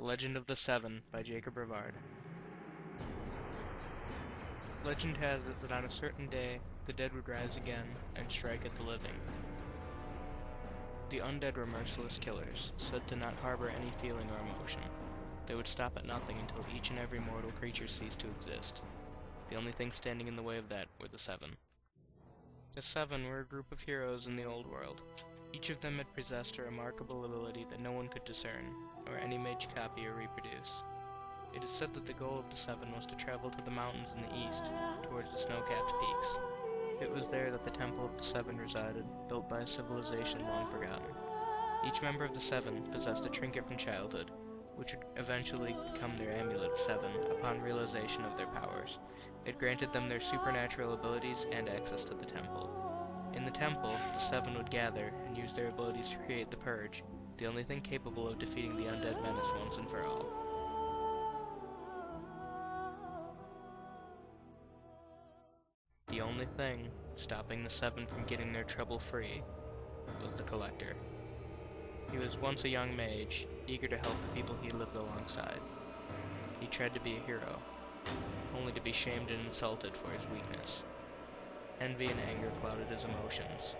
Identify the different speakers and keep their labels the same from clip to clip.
Speaker 1: The Legend of the Seven by Jacob Rivard. Legend has it that on a certain day, the dead would rise again and strike at the living. The undead were merciless killers, said to not harbor any feeling or emotion. They would stop at nothing until each and every mortal creature ceased to exist. The only thing standing in the way of that were the Seven. The Seven were a group of heroes in the old world. Each of them had possessed a remarkable ability that no one could discern, or any mage copy or reproduce. It is said that the goal of the Seven was to travel to the mountains in the east, towards the snow-capped peaks. It was there that the Temple of the Seven resided, built by a civilization long forgotten. Each member of the Seven possessed a trinket from childhood, which would eventually become their amulet of seven upon realization of their powers. It granted them their supernatural abilities and access to the temple. In the temple, the Seven would gather and use their abilities to create the Purge, the only thing capable of defeating the undead menace once and for all. The only thing stopping the Seven from getting their trouble free was the Collector. He was once a young mage, eager to help the people he lived alongside. He tried to be a hero, only to be shamed and insulted for his weakness. Envy and anger clouded his emotions.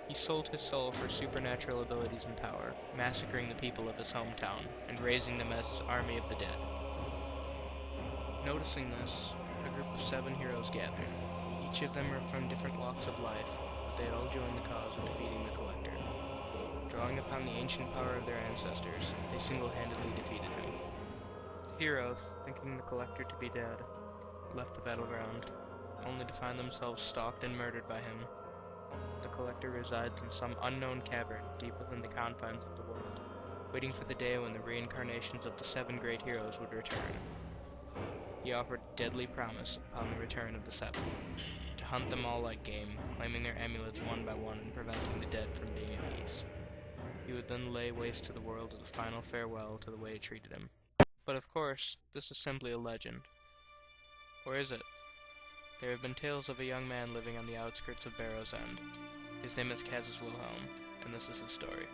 Speaker 1: He sold his soul for supernatural abilities and power, massacring the people of his hometown and raising them as his army of the dead. Noticing this, a group of 7 heroes gathered. Each of them were from different walks of life, but they had all joined the cause of defeating the Collector. Drawing upon the ancient power of their ancestors, they single-handedly defeated him. The heroes, thinking the Collector to be dead, left the battleground, only to find themselves stalked and murdered by him. The Collector resides in some unknown cavern deep within the confines of the world, waiting for the day when the reincarnations of the 7 great heroes would return. He offered a deadly promise upon the return of the 7, to hunt them all like game, claiming their amulets one by one and preventing the dead from being at peace. He would then lay waste to the world as a final farewell to the way it treated him. But of course, this is simply a legend. Or is it? There have been tales of a young man living on the outskirts of Barrow's End. His name is Wilhelm, and this is his story.